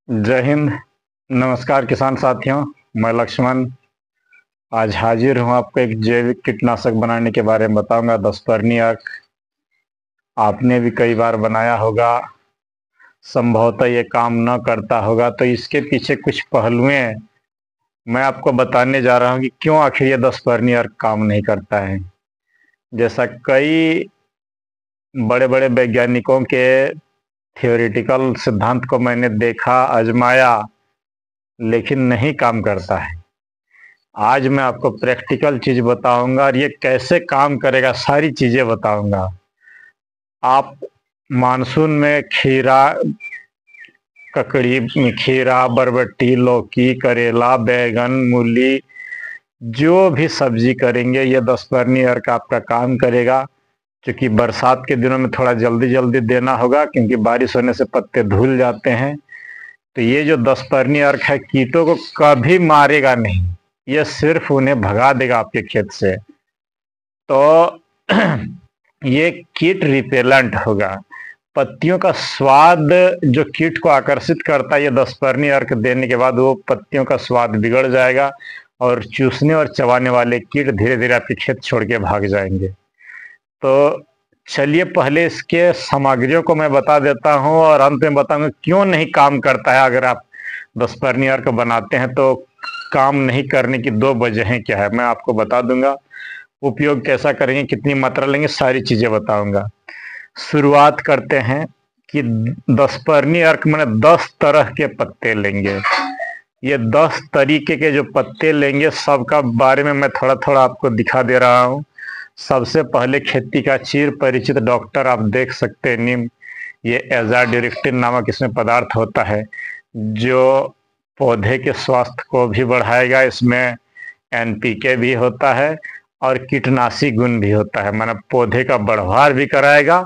जय हिंद। नमस्कार किसान साथियों, मैं लक्ष्मण आज हाजिर हूँ आपको एक जैविक कीटनाशक बनाने के बारे में बताऊंगा। 10 अर्क आपने भी कई बार बनाया होगा, संभवतः ये काम न करता होगा, तो इसके पीछे कुछ पहलुएं मैं आपको बताने जा रहा हूँ कि क्यों आखिर ये 10 अर्क काम नहीं करता है। जैसा कई बड़े बड़े वैज्ञानिकों के थियोरिटिकल सिद्धांत को मैंने देखा, आजमाया, लेकिन नहीं काम करता है। आज मैं आपको प्रैक्टिकल चीज बताऊंगा और ये कैसे काम करेगा सारी चीजें बताऊंगा। आप मानसून में खीरा, बरबट्टी, लौकी, करेला, बैगन, मूली, जो भी सब्जी करेंगे ये 10 अर्क आपका काम करेगा। क्योंकि बरसात के दिनों में थोड़ा जल्दी जल्दी देना होगा, क्योंकि बारिश होने से पत्ते धुल जाते हैं। तो ये जो 10 अर्क है कीटों को कभी मारेगा नहीं, ये सिर्फ उन्हें भगा देगा आपके खेत से। तो ये कीट रिपेलेंट होगा। पत्तियों का स्वाद जो कीट को आकर्षित करता है, ये 10 अर्क देने के बाद वो पत्तियों का स्वाद बिगड़ जाएगा और चूसने और चबाने वाले कीट धीरे धीरे आपके खेत छोड़ के भाग जाएंगे। तो चलिए पहले इसके सामग्रियों को मैं बता देता हूँ और अंत में बताऊंगा क्यों नहीं काम करता है। अगर आप 10 अर्क बनाते हैं तो काम नहीं करने की 2 वजहें क्या है, मैं आपको बता दूंगा। उपयोग कैसा करेंगे, कितनी मात्रा लेंगे, सारी चीजें बताऊंगा। शुरुआत करते हैं कि 10 अर्क मैंने 10 तरह के पत्ते लेंगे। ये 10 तरीके के जो पत्ते लेंगे, सबका बारे में मैं थोड़ा थोड़ा आपको दिखा दे रहा हूँ। सबसे पहले खेती का चिर परिचित डॉक्टर आप देख सकते हैं, नीम। ये एजाडिरेक्टिन नामक इसमें पदार्थ होता है जो पौधे के स्वास्थ्य को भी बढ़ाएगा। इसमें एनपीके भी होता है और कीटनाशी गुण भी होता है, माना पौधे का बढ़वार भी कराएगा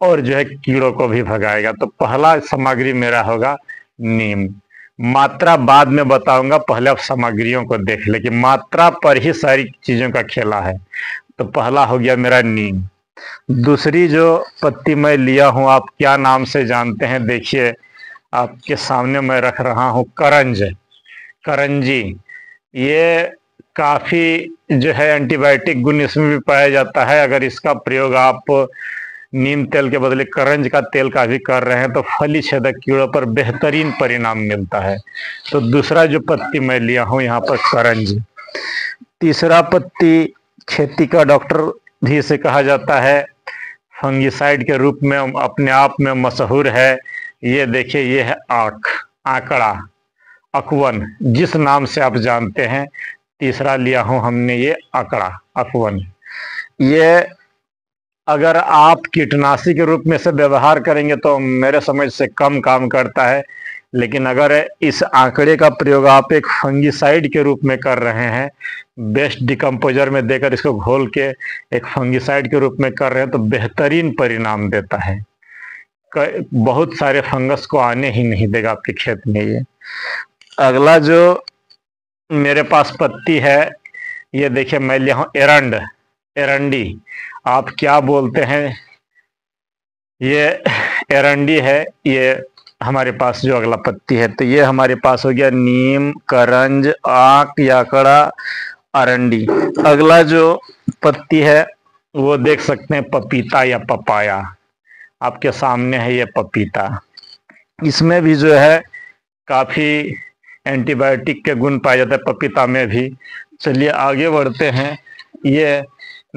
और जो है कीड़ों को भी भगाएगा। तो पहला सामग्री मेरा होगा नीम। मात्रा बाद में बताऊंगा, पहले आप सामग्रियों को देख ले कि मात्रा पर ही सारी चीजों का खेला है। तो पहला हो गया मेरा नीम। दूसरी जो पत्ती मैं लिया हूं, आप क्या नाम से जानते हैं, देखिए आपके सामने मैं रख रहा हूं करंजी। ये काफी जो है एंटीबायोटिक गुण इसमें भी पाया जाता है। अगर इसका प्रयोग आप नीम तेल के बदले करंज का तेल का भी कर रहे हैं तो फली छेदक कीड़ों पर बेहतरीन परिणाम मिलता है। तो दूसरा जो पत्ती मैं लिया हूं यहाँ पर करंज। तीसरा पत्ती खेती का डॉक्टर भी इसे कहा जाता है, फंगिसाइड के रूप में अपने आप में मशहूर है। ये देखिए, ये है आंकड़ा, अकवन, जिस नाम से आप जानते हैं। तीसरा लिया हूं हमने ये आंकड़ा, अकवन। ये अगर आप कीटनाशी के रूप में से व्यवहार करेंगे तो मेरे समझ से कम काम करता है, लेकिन अगर इस आंकड़े का प्रयोग आप एक फंगिसाइड के रूप में कर रहे हैं, बेस्ट डिकम्पोजर में देकर इसको घोल के एक फंगिसाइड के रूप में कर रहे हैं, तो बेहतरीन परिणाम देता है। बहुत सारे फंगस को आने ही नहीं देगा आपके खेत में ये। अगला जो मेरे पास पत्ती है, ये देखिए मैं लिया हूं एरंडी, आप क्या बोलते हैं, ये एरंडी है। ये हमारे पास जो अगला पत्ती है, तो ये हमारे पास हो गया नीम, करंज, आक, याकड़ा, अरंडी। अगला जो पत्ती है वो देख सकते हैं पपीता या पपाया, आपके सामने है ये पपीता। इसमें भी जो है काफी एंटीबायोटिक के गुण पाए जाते हैं पपीता में भी। चलिए आगे बढ़ते हैं। ये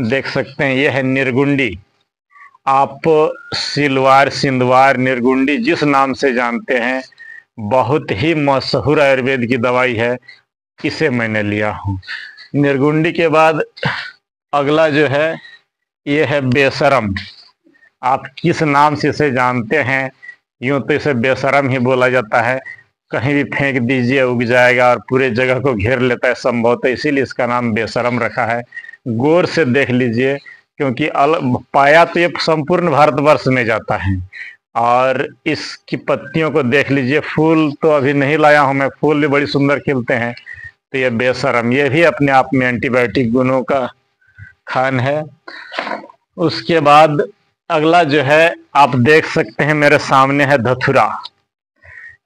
देख सकते हैं, ये है निर्गुंडी। आप सिलवार, सिंधवार, निर्गुंडी जिस नाम से जानते हैं, बहुत ही मशहूर आयुर्वेद की दवाई है, इसे मैंने लिया हूँ। निर्गुंडी के बाद अगला जो है ये है बेशरम। आप किस नाम से इसे जानते हैं, यूं तो इसे बेशरम ही बोला जाता है। कहीं भी फेंक दीजिए उग जाएगा और पूरे जगह को घेर लेता है संभवतः, इसीलिए इसका नाम बेशरम रखा है। गौर से देख लीजिए, क्योंकि पाया तो ये संपूर्ण भारतवर्ष में जाता है। और इसकी पत्तियों को देख लीजिए, फूल तो अभी नहीं लाया हूं मैं, फूल भी बड़ी सुंदर खिलते हैं। तो ये बेशरम, ये भी अपने आप में एंटीबायोटिक गुणों का खान है। उसके बाद अगला जो है आप देख सकते हैं मेरे सामने है धतूरा।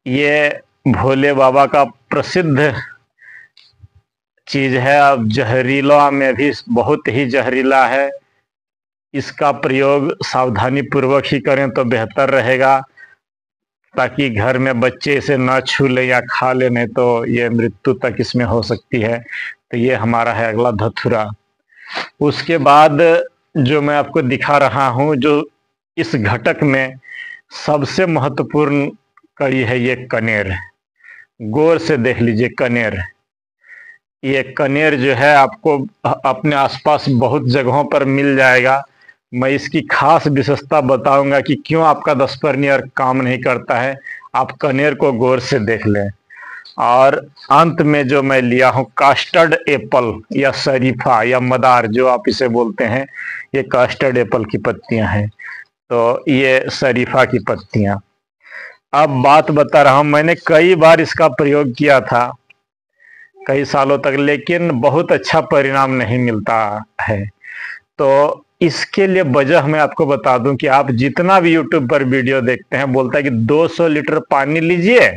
ये भोले बाबा का प्रसिद्ध चीज है। अब जहरीला में भी बहुत ही जहरीला है, इसका प्रयोग सावधानी पूर्वक ही करें तो बेहतर रहेगा, ताकि घर में बच्चे इसे न छू ले या खा ले, नहीं तो ये मृत्यु तक इसमें हो सकती है। तो ये हमारा है अगला धतूरा। उसके बाद जो मैं आपको दिखा रहा हूं, जो इस घटक में सबसे महत्वपूर्ण कड़ी है, ये कनेर। गौर से देख लीजिए कनेर। ये कनेर जो है आपको अपने आसपास बहुत जगहों पर मिल जाएगा। मैं इसकी खास विशेषता बताऊंगा कि क्यों आपका दशपर्णी काम नहीं करता है। आप कनेर को गौर से देख लें। और अंत में जो मैं लिया हूं, कास्टर्ड एप्पल या शरीफा या मदार जो आप इसे बोलते हैं, ये कास्टर्ड एप्पल की पत्तियां हैं, तो ये शरीफा की पत्तियां। अब बात बता रहा हूं, मैंने कई बार इसका प्रयोग किया था कई सालों तक, लेकिन बहुत अच्छा परिणाम नहीं मिलता है। तो इसके लिए वजह मैं आपको बता दूं कि आप जितना भी यूट्यूब पर वीडियो देखते हैं, बोलता है कि 200 लीटर पानी लीजिए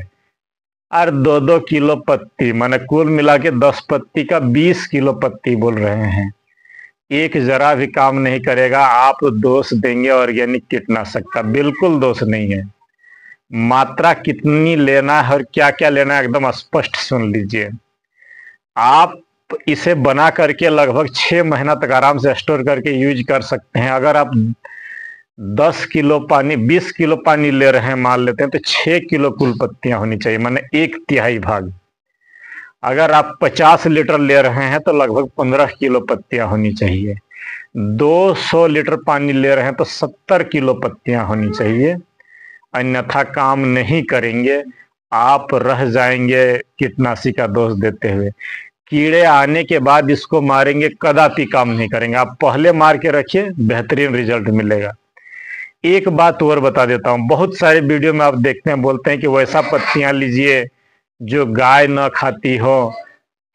और 2-2 किलो पत्ती, माने कुल मिला के 10 पत्ती का 20 किलो पत्ती बोल रहे हैं। एक जरा भी काम नहीं करेगा। आप दोष देंगे ऑर्गेनिक कीटनाशक का, बिल्कुल दोष नहीं है। मात्रा कितनी लेना है और क्या क्या लेना है एकदम स्पष्ट सुन लीजिए। आप इसे बना करके लगभग 6 महीना तक आराम से स्टोर करके यूज कर सकते हैं। अगर आप 10 किलो पानी 20 किलो पानी ले रहे हैं मान लेते हैं, तो 6 किलो कुल पत्तियां होनी चाहिए, माने 1/3 भाग। अगर आप 50 लीटर ले रहे हैं तो लगभग 15 किलो पत्तियां होनी चाहिए। 200 लीटर पानी ले रहे हैं तो 70 किलो पत्तियां होनी चाहिए, अन्यथा काम नहीं करेंगे। आप रह जाएंगे कीटनाशी का दोष देते हुए। कीड़े आने के बाद इसको मारेंगे, कदापि काम नहीं करेंगे। आप पहले मार के रखिए, बेहतरीन रिजल्ट मिलेगा। एक बात और बता देता हूं, बहुत सारे वीडियो में आप देखते हैं, बोलते हैं कि वैसा पत्तियां लीजिए जो गाय न खाती हो।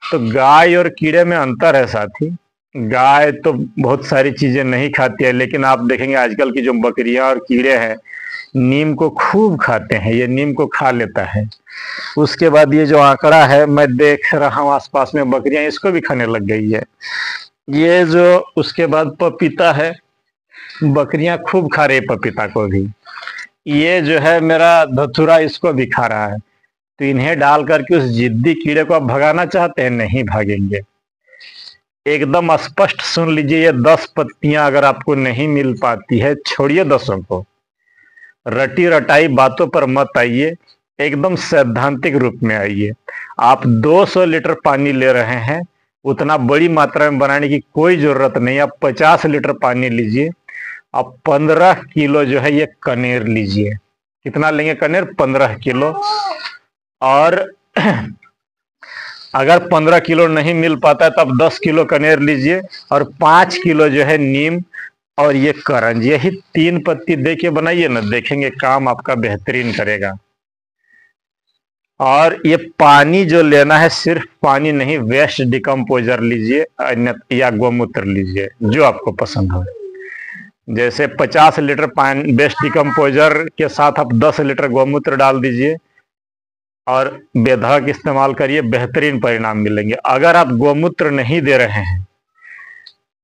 तो गाय और कीड़े में अंतर है साथी। गाय तो बहुत सारी चीजें नहीं खाती है, लेकिन आप देखेंगे आजकल की जो बकरियां और कीड़े हैं, नीम को खूब खाते हैं। ये नीम को खा लेता है। उसके बाद ये जो आंकड़ा है, मैं देख रहा हूं आसपास में बकरियां इसको भी खाने लग गई है। ये जो उसके बाद पपीता है, बकरियां खूब खा रही पपीता को भी। ये जो है मेरा धतूरा, इसको भी खा रहा है। तो इन्हें डाल करके उस जिद्दी कीड़े को आप भगाना चाहते हैं, नहीं भागेंगे। एकदम स्पष्ट सुन लीजिए, ये 10 पत्तियां अगर आपको नहीं मिल पाती है, छोड़िए 10 को, रटी रटाई बातों पर मत आइए, एकदम सैद्धांतिक रूप में आइए। आप 200 लीटर पानी ले रहे हैं, उतना बड़ी मात्रा में बनाने की कोई जरूरत नहीं। आप 50 लीटर पानी लीजिए। आप 15 किलो जो है ये कनेर लीजिए। कितना लेंगे कनेर? 15 किलो। और अगर 15 किलो नहीं मिल पाता है, तब 10 किलो कनेर लीजिए और 5 किलो जो है नीम और ये करंज, यही 3 पत्ती दे के बनाइए ना, देखेंगे काम आपका बेहतरीन करेगा। और ये पानी जो लेना है, सिर्फ पानी नहीं, वेस्ट डिकम्पोजर लीजिए, या गोमूत्र लीजिए, जो आपको पसंद हो। जैसे 50 लीटर पानी वेस्ट डिकम्पोजर के साथ आप 10 लीटर गोमूत्र डाल दीजिए और बेधक इस्तेमाल करिए, बेहतरीन परिणाम मिलेंगे। अगर आप गोमूत्र नहीं दे रहे हैं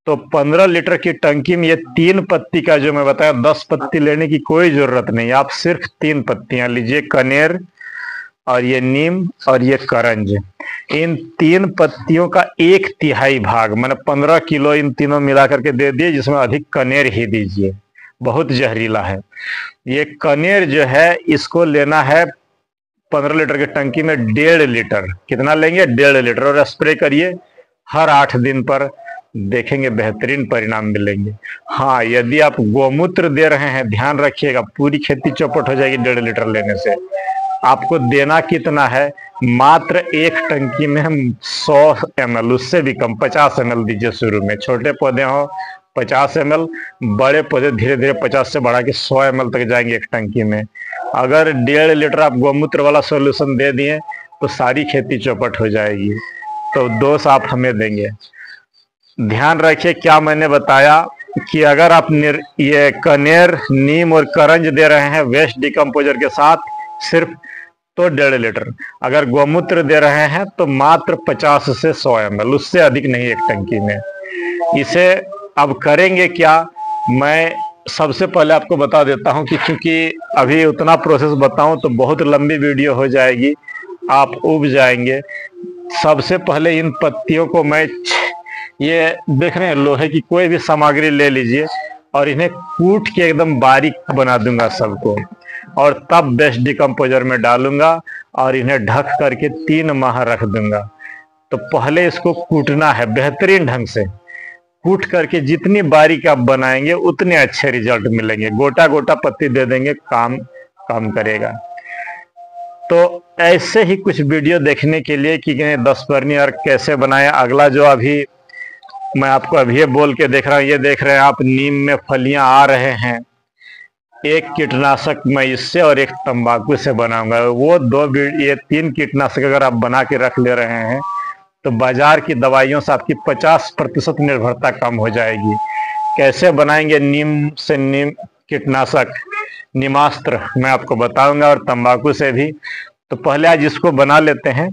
तो 15 लीटर की टंकी में ये 3 पत्ती का जो मैं बताया, 10 पत्ती लेने की कोई जरूरत नहीं। आप सिर्फ 3 पत्तियां लीजिए, कनेर और ये नीम और ये करंज। इन 3 पत्तियों का 1/3 भाग, मैंने 15 किलो इन तीनों मिला करके दे दिए, जिसमें अधिक कनेर ही दीजिए, बहुत जहरीला है ये कनेर जो है। इसको लेना है 15 लीटर की टंकी में 1.5 लीटर। कितना लेंगे? 1.5 लीटर। और स्प्रे करिए हर 8 दिन पर, देखेंगे बेहतरीन परिणाम मिलेंगे। हाँ, यदि आप गोमूत्र दे रहे हैं, ध्यान रखिएगा, पूरी खेती चौपट हो जाएगी 1.5 लीटर लेने से। आपको देना कितना है? मात्र एक टंकी में हम 100 ml, उससे भी कम 50 ml दीजिए शुरू में। छोटे पौधे हो 50 ml, बड़े पौधे धीरे धीरे 50 से बढ़ा के 100 ml तक जाएंगे एक टंकी में। अगर 1.5 लीटर आप गोमूत्र वाला सॉल्यूशन दे दिए तो सारी खेती चौपट हो जाएगी। तो दोष आप हमें देंगे। ध्यान रखिए क्या मैंने बताया कि अगर आप ये कनेर, नीम और करंज दे रहे हैं वेस्ट डिकम्पोजर के साथ, सिर्फ तो 1.5 लीटर। अगर गौमूत्र दे रहे हैं तो मात्र 50 से 100 ml, उससे अधिक नहीं एक टंकी में। इसे अब करेंगे क्या, मैं सबसे पहले आपको बता देता हूं कि क्योंकि अभी उतना प्रोसेस बताऊं तो बहुत लंबी वीडियो हो जाएगी, आप उब जाएंगे। सबसे पहले इन पत्तियों को मैं, ये देख रहे हैं लोहे की कोई भी सामग्री ले लीजिए और इन्हें कूट के एकदम बारीक बना दूंगा सबको, और तब बेस्ट डिकम्पोजर में डालूंगा और इन्हें ढक करके 3 माह रख दूंगा। तो पहले इसको कूटना है बेहतरीन ढंग से, कूट करके जितनी बारीक आप बनाएंगे उतने अच्छे रिजल्ट मिलेंगे। गोटा गोटा पत्ती दे देंगे, काम करेगा। तो ऐसे ही कुछ वीडियो देखने के लिए कि 10 बरनी अर्क कैसे बनाए, अगला जो अभी मैं आपको अभी बोल के देख रहा हूँ, ये देख रहे हैं आप, नीम में फलियां आ रहे हैं। एक कीटनाशक मैं इससे और एक तंबाकू से बनाऊंगा। वो ये 3 कीटनाशक अगर आप बना के रख ले रहे हैं तो बाजार की दवाइयों से आपकी 50% निर्भरता कम हो जाएगी। कैसे बनाएंगे नीम से नीम कीटनाशक, नीमास्त्र, मैं आपको बताऊंगा, और तंबाकू से भी। तो पहले आज इसको बना लेते हैं।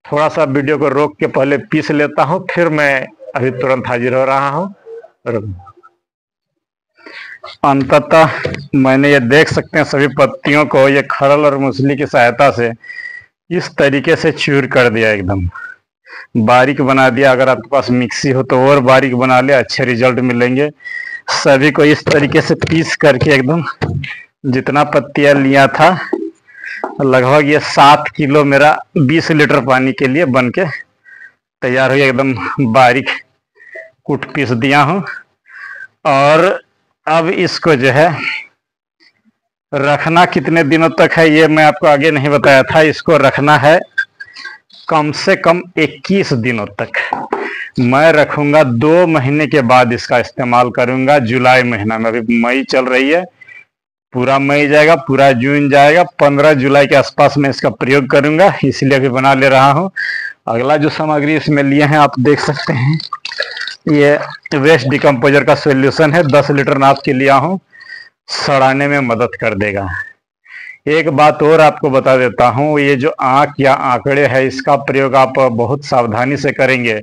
थोड़ा सा वीडियो को रोक के पहले पीस लेता हूं, फिर मैं अभी तुरंत हाजिर हो रहा हूं। अंततः मैंने ये देख सकते हैं सभी पत्तियों को ये खरल और मूसली की सहायता से इस तरीके से चूर कर दिया, एकदम बारीक बना दिया। अगर आपके पास मिक्सी हो तो और बारीक बना ले, अच्छे रिजल्ट मिलेंगे। सभी को इस तरीके से पीस करके एकदम, जितना पत्तियां लिया था लगभग ये 7 किलो मेरा 20 लीटर पानी के लिए बन के तैयार हो गया। एकदम बारीक कूट पीस दिया हूं। और अब इसको जो है रखना कितने दिनों तक है ये मैं आपको आगे नहीं बताया था। इसको रखना है कम से कम 21 दिनों तक। मैं रखूंगा 2 महीने के बाद इसका इस्तेमाल करूंगा। जुलाई महीना में, अभी मई चल रही है, पूरा मई जाएगा, पूरा जून जाएगा, 15 जुलाई के आसपास में इसका प्रयोग करूंगा, इसलिए अभी बना ले रहा हूं। अगला जो सामग्री इसमें लिए हैं आप देख सकते हैं, ये वेस्ट डिकम्पोजर का सॉल्यूशन है। 10 लीटर नाप के लिया हूं, सड़ाने में मदद कर देगा। एक बात और आपको बता देता हूं, ये जो आंक या आंकड़े है, इसका प्रयोग आप बहुत सावधानी से करेंगे,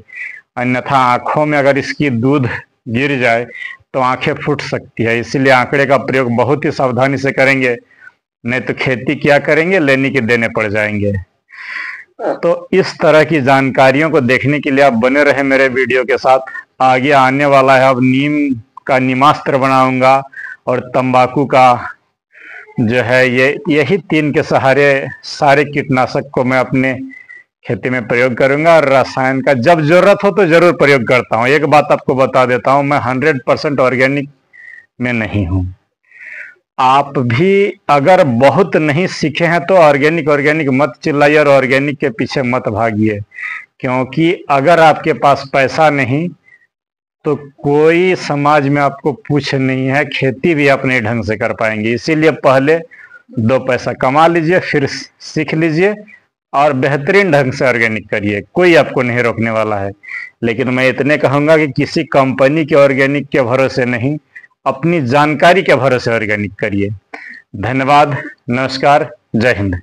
अन्यथा आंखों में अगर इसकी दूध गिर जाए तो आंखें फूट सकती है। इसीलिए आंकड़े का प्रयोग बहुत ही सावधानी से करेंगे, नहीं तो खेती क्या करेंगे, लेने के देने पड़ जाएंगे। तो इस तरह की जानकारियों को देखने के लिए आप बने रहे मेरे वीडियो के साथ। आगे आने वाला है, अब नीम का नीमास्त्र बनाऊंगा और तंबाकू का जो है, यही 3 के सहारे सारे कीटनाशक को मैं अपने खेती में प्रयोग करूंगा। और रसायन का जब जरूरत हो तो जरूर प्रयोग करता हूं। एक बात आपको बता देता हूं, मैं 100% ऑर्गेनिक में नहीं हूं। आप भी अगर बहुत नहीं सीखे हैं तो ऑर्गेनिक मत चिल्लाइए और ऑर्गेनिक के पीछे मत भागिए, क्योंकि अगर आपके पास पैसा नहीं तो कोई समाज में आपको पूछ नहीं है, खेती भी अपने ढंग से कर पाएंगे। इसीलिए पहले 2 पैसा कमा लीजिए, फिर सीख लीजिए और बेहतरीन ढंग से ऑर्गेनिक करिए। कोई आपको नहीं रोकने वाला है। लेकिन मैं इतने कहूंगा कि किसी कंपनी के ऑर्गेनिक के भरोसे नहीं, अपनी जानकारी के भरोसे ऑर्गेनिक करिए। धन्यवाद, नमस्कार, जय हिंद।